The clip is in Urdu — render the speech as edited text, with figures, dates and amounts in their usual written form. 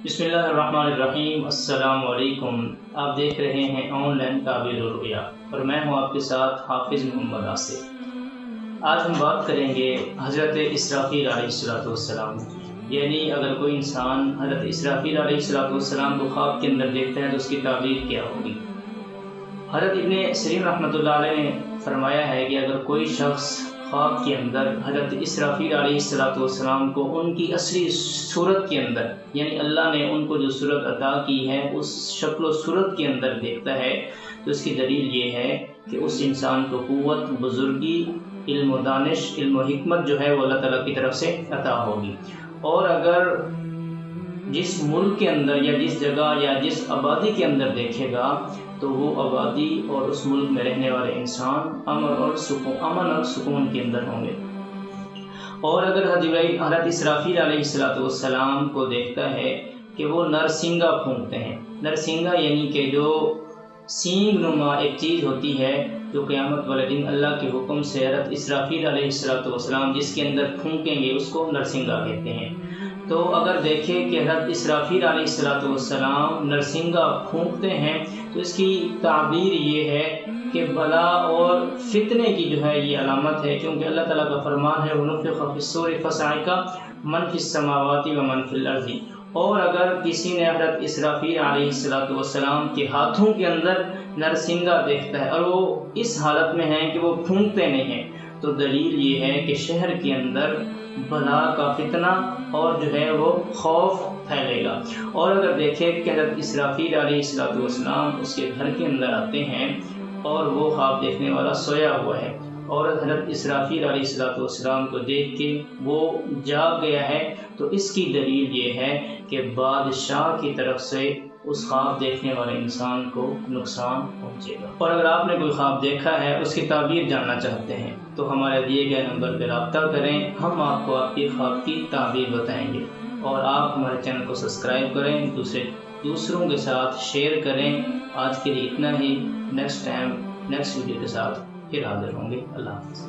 بسم اللہ الرحمن الرحیم۔ السلام علیکم۔ آپ دیکھ رہے ہیں آن لائن تعبیر الرؤیا اور میں ہوں آپ کے ساتھ حافظ محمد آصف۔ آج ہم بات کریں گے حضرت اسرافیل علیہ السلام، یعنی اگر کوئی انسان حضرت اسرافیل علیہ السلام کو خواب کے اندر دیکھتا ہے تو اس کی تعبیر کیا ہوگی۔ حضرت ابن سیرین رحمۃ اللہ علیہ نے فرمایا ہے کہ اگر کوئی شخص خواب کے اندر حضرت اسرافیل علیہ السلام کو ان کی اصلی صورت کے اندر، یعنی اللہ نے ان کو جو صورت عطا کی ہے اس شکل و صورت کے اندر دیکھتا ہے تو اس کی دلیل یہ ہے کہ اس انسان کو قوت، بزرگی، علم و دانش، علم و حکمت جو ہے وہ اللہ تعالیٰ کی طرف سے عطا ہوگی۔ اور اگر جس ملک کے اندر یا جس جگہ یا جس آبادی کے اندر دیکھے گا تو وہ آبادی اور اس ملک میں رہنے والے انسان امن اور سکون کے اندر ہوں گے۔ اور اگر حضرت اسرافیل علیہ السلام کو دیکھتا ہے کہ وہ نرسنگا پھونکتے ہیں، نرسنگا یعنی کہ جو سینگ نما ایک چیز ہوتی ہے جو قیامت والے دن اللہ کے حکم سے حضرت اسرافیل علیہ السلام جس کے اندر پھونکیں گے اس کو نرسنگا کہتے ہیں۔ تو اگر دیکھیں کہ حضرت اسرافیل علیہ السلام نرسنگا پھونکتے ہیں تو اس کی تعبیر یہ ہے کہ بلا اور فتنے کی جو ہے یہ علامت ہے، کیونکہ اللہ تعالیٰ کا فرمان ہے وَنُفِخَ فِي الصُّورِ فَصَعِقَ مَنْ فِي السَّمَاوَاتِ وَمَنْ فِي الْأَرْضِ۔ اور اگر کسی نے حضرت اسرافیل علیہ السلام کے ہاتھوں کے اندر نرسنگا دیکھتا ہے اور وہ اس حالت میں ہیں کہ وہ پھونکتے نہیں ہیں تو دلیل یہ ہے کہ شہر کے اندر بلا کا فتنہ اور جو ہے وہ خوف پھیلے گا۔ اور اگر دیکھیں کہ حضرت اسرافیل علیہ السلام اس کے گھر کے اندر آتے ہیں اور وہ خواب دیکھنے والا سویا ہوا ہے اور حضرت اسرافیل علیہ السلام کو دیکھ کے وہ جاگ گیا ہے تو اس کی دلیل یہ ہے کہ بادشاہ کی طرف سے اس خواب دیکھنے والے انسان کو نقصان پہنچے گا۔ اور اگر آپ نے کوئی خواب دیکھا ہے اس کی تعبیر جاننا چاہتے ہیں تو ہمارے دیے گئے نمبر پہ رابطہ کریں، ہم آپ کو آپ کے خواب کی تعبیر بتائیں گے۔ اور آپ ہمارے چینل کو سبسکرائب کریں، دوسروں کے ساتھ شیئر کریں۔ آج کے لیے اتنا ہی، نیکسٹ ویڈیو کے ساتھ پھر حاضر ہوں گے۔ اللہ حافظ۔